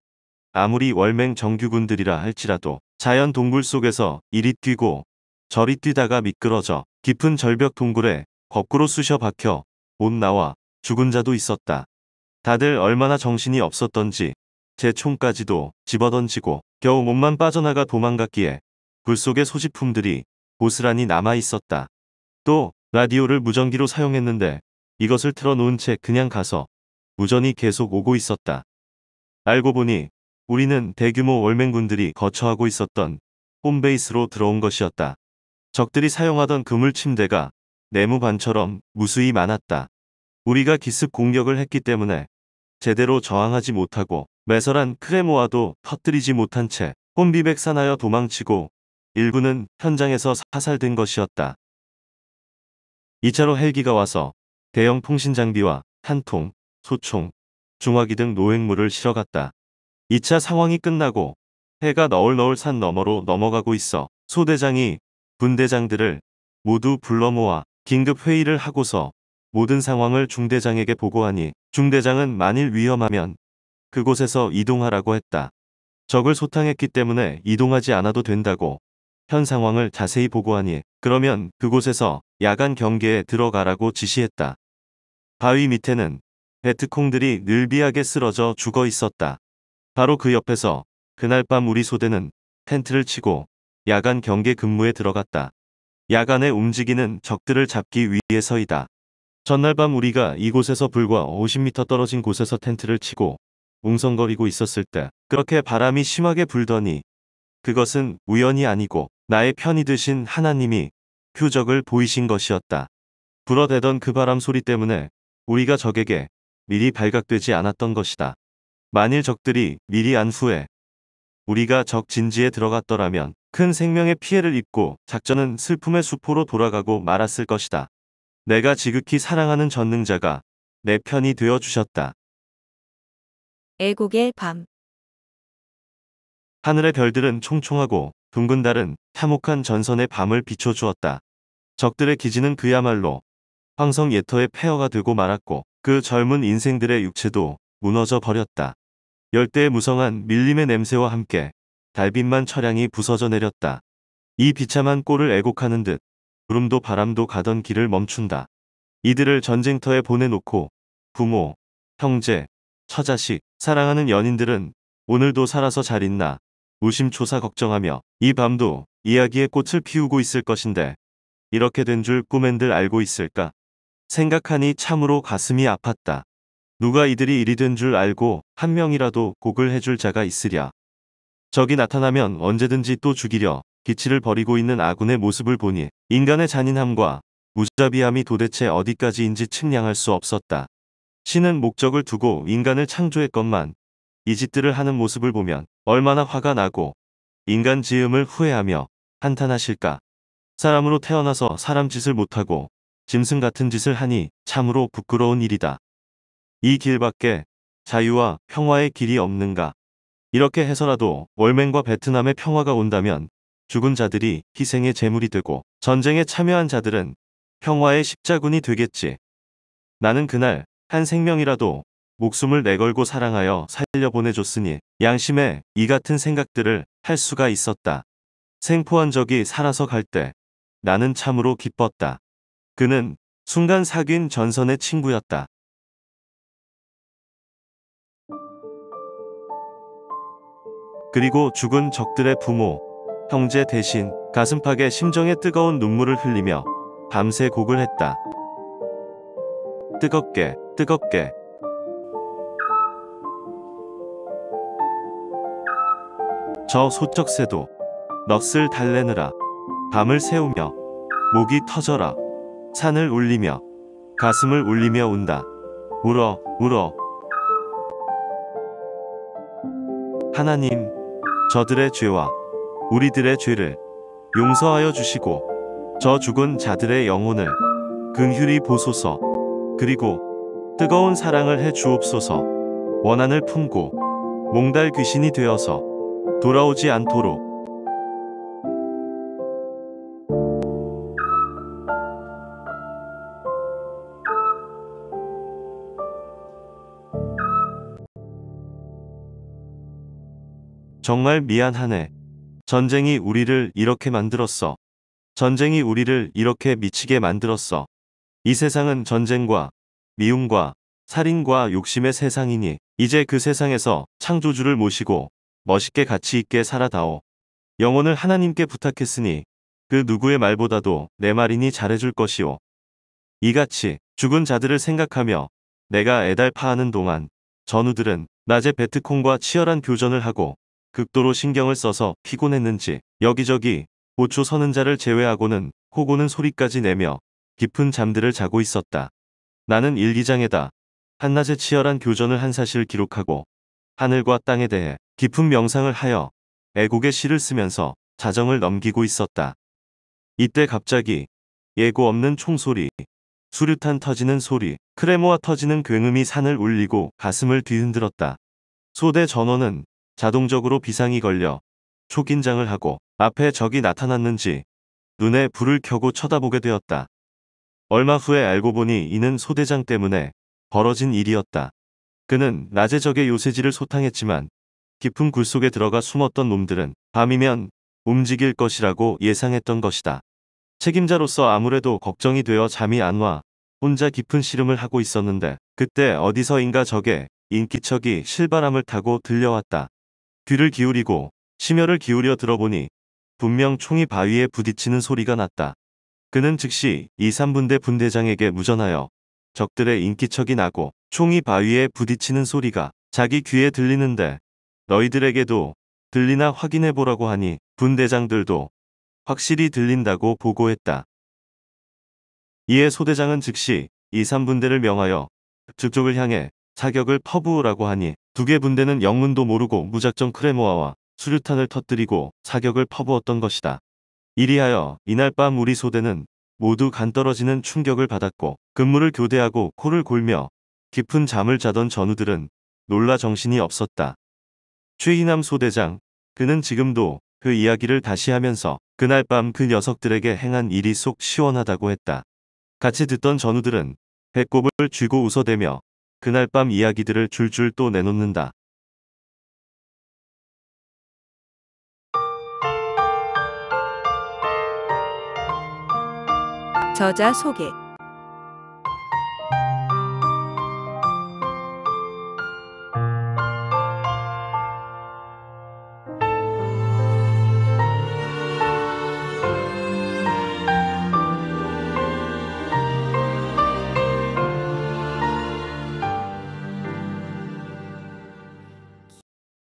아무리 월맹 정규군들이라 할지라도 자연 동굴 속에서 이리 뛰고 저리 뛰다가 미끄러져 깊은 절벽 동굴에 거꾸로 쑤셔 박혀 못 나와 죽은 자도 있었다. 다들 얼마나 정신이 없었던지 제 총까지도 집어던지고 겨우 몸만 빠져나가 도망갔기에 굴 속의 소지품들이 고스란히 남아 있었다. 또 라디오를 무전기로 사용했는데 이것을 틀어놓은 채 그냥 가서 무전이 계속 오고 있었다. 알고 보니 우리는 대규모 월맹군들이 거처하고 있었던 홈베이스로 들어온 것이었다. 적들이 사용하던 그물 침대가 네모반처럼 무수히 많았다. 우리가 기습 공격을 했기 때문에 제대로 저항하지 못하고 매설한 크레모아도 터뜨리지 못한 채 혼비백산하여 도망치고 일부는 현장에서 사살된 것이었다. 2차로 헬기가 와서 대형 통신장비와 탄통, 소총, 중화기 등 노획물을 실어갔다. 2차 상황이 끝나고 해가 너울너울 산 너머로 넘어가고 있어 소대장이 분대장들을 모두 불러 모아 긴급 회의를 하고서 모든 상황을 중대장에게 보고하니 중대장은 만일 위험하면 그곳에서 이동하라고 했다. 적을 소탕했기 때문에 이동하지 않아도 된다고 현 상황을 자세히 보고하니 그러면 그곳에서 야간 경계에 들어가라고 지시했다. 바위 밑에는 베트콩들이 늘비하게 쓰러져 죽어 있었다. 바로 그 옆에서 그날 밤 우리 소대는 텐트를 치고 야간 경계 근무에 들어갔다. 야간에 움직이는 적들을 잡기 위해서이다. 전날 밤 우리가 이곳에서 불과 50m 떨어진 곳에서 텐트를 치고 웅성거리고 있었을 때 그렇게 바람이 심하게 불더니 그것은 우연이 아니고 나의 편이 드신 하나님이 표적을 보이신 것이었다. 불어대던 그 바람 소리 때문에 우리가 적에게 미리 발각되지 않았던 것이다. 만일 적들이 미리 안 후에 우리가 적 진지에 들어갔더라면 큰 생명의 피해를 입고 작전은 슬픔의 수포로 돌아가고 말았을 것이다. 내가 지극히 사랑하는 전능자가 내 편이 되어 주셨다. 애국의 밤. 하늘의 별들은 총총하고 둥근 달은 화목한 전선의 밤을 비춰주었다. 적들의 기지는 그야말로 황성 예터의 폐허가 되고 말았고 그 젊은 인생들의 육체도 무너져 버렸다. 열대의 무성한 밀림의 냄새와 함께 달빛만 처량히 부서져 내렸다. 이 비참한 꼴을 애곡하는 듯 구름도 바람도 가던 길을 멈춘다. 이들을 전쟁터에 보내놓고 부모, 형제, 처자식, 사랑하는 연인들은 오늘도 살아서 잘 있나 무심초사 걱정하며 이 밤도 이야기의 꽃을 피우고 있을 것인데 이렇게 된 줄 꿈엔들 알고 있을까? 생각하니 참으로 가슴이 아팠다. 누가 이들이 일이 된 줄 알고 한 명이라도 곡을 해줄 자가 있으랴. 적이 나타나면 언제든지 또 죽이려 기치를 벌이고 있는 아군의 모습을 보니 인간의 잔인함과 무자비함이 도대체 어디까지인지 측량할 수 없었다. 신은 목적을 두고 인간을 창조했건만 이 짓들을 하는 모습을 보면 얼마나 화가 나고 인간 지음을 후회하며 한탄하실까. 사람으로 태어나서 사람 짓을 못하고 짐승 같은 짓을 하니 참으로 부끄러운 일이다. 이 길밖에 자유와 평화의 길이 없는가. 이렇게 해서라도 월맹과 베트남의 평화가 온다면 죽은 자들이 희생의 제물이 되고 전쟁에 참여한 자들은 평화의 십자군이 되겠지. 나는 그날 한 생명이라도 목숨을 내걸고 사랑하여 살려보내줬으니 양심에 이 같은 생각들을 할 수가 있었다. 생포한 적이 살아서 갈 때 나는 참으로 기뻤다. 그는 순간 사귄 전선의 친구였다. 그리고 죽은 적들의 부모, 형제 대신 가슴팍에 심정에 뜨거운 눈물을 흘리며 밤새 곡을 했다. 뜨겁게, 뜨겁게. 저 소쩍새도 넋을 달래느라 밤을 새우며 목이 터져라 산을 울리며 가슴을 울리며 운다. 울어, 울어. 하나님, 저들의 죄와 우리들의 죄를 용서하여 주시고 저 죽은 자들의 영혼을 긍휼히 보소서. 그리고 뜨거운 사랑을 해 주옵소서. 원한을 품고 몽달 귀신이 되어서 돌아오지 않도록. 정말 미안하네. 전쟁이 우리를 이렇게 만들었어. 전쟁이 우리를 이렇게 미치게 만들었어. 이 세상은 전쟁과 미움과 살인과 욕심의 세상이니 이제 그 세상에서 창조주를 모시고 멋있게 가치 있게 살아다오. 영혼을 하나님께 부탁했으니 그 누구의 말보다도 내 말이니 잘해줄 것이오. 이같이 죽은 자들을 생각하며 내가 애달파하는 동안 전우들은 낮에 베트콩과 치열한 교전을 하고 극도로 신경을 써서 피곤했는지 여기저기 5초 서는 자를 제외하고는 호고는 소리까지 내며 깊은 잠들을 자고 있었다. 나는 일기장에다 한낮에 치열한 교전을 한 사실을 기록하고 하늘과 땅에 대해 깊은 명상을 하여 애국의 시를 쓰면서 자정을 넘기고 있었다. 이때 갑자기 예고 없는 총소리, 수류탄 터지는 소리, 크레모아 터지는 굉음이 산을 울리고 가슴을 뒤흔들었다. 소대 전원은 자동적으로 비상이 걸려 초긴장을 하고 앞에 적이 나타났는지 눈에 불을 켜고 쳐다보게 되었다. 얼마 후에 알고 보니 이는 소대장 때문에 벌어진 일이었다. 그는 낮에 적의 요새지를 소탕했지만 깊은 굴 속에 들어가 숨었던 놈들은 밤이면 움직일 것이라고 예상했던 것이다. 책임자로서 아무래도 걱정이 되어 잠이 안 와 혼자 깊은 시름을 하고 있었는데 그때 어디서인가 적의 인기척이 실바람을 타고 들려왔다. 귀를 기울이고 심혈을 기울여 들어보니 분명 총이 바위에 부딪히는 소리가 났다. 그는 즉시 2, 3분대 분대장에게 무전하여 적들의 인기척이 나고 총이 바위에 부딪히는 소리가 자기 귀에 들리는데 너희들에게도 들리나 확인해보라고 하니 분대장들도 확실히 들린다고 보고했다. 이에 소대장은 즉시 2, 3분대를 명하여 즉쪽을 향해 사격을 퍼부으라고 하니 2개 분대는 영문도 모르고 무작정 크레모아와 수류탄을 터뜨리고 사격을 퍼부었던 것이다. 이리하여 이날 밤 우리 소대는 모두 간 떨어지는 충격을 받았고 근무를 교대하고 코를 골며 깊은 잠을 자던 전우들은 놀라 정신이 없었다. 최희남 소대장, 그는 지금도 그 이야기를 다시 하면서 그날 밤 그 녀석들에게 행한 일이 속 시원하다고 했다. 같이 듣던 전우들은 배꼽을 쥐고 웃어대며 그날 밤 이야기들을 줄줄 또 내놓는다. 저자 소개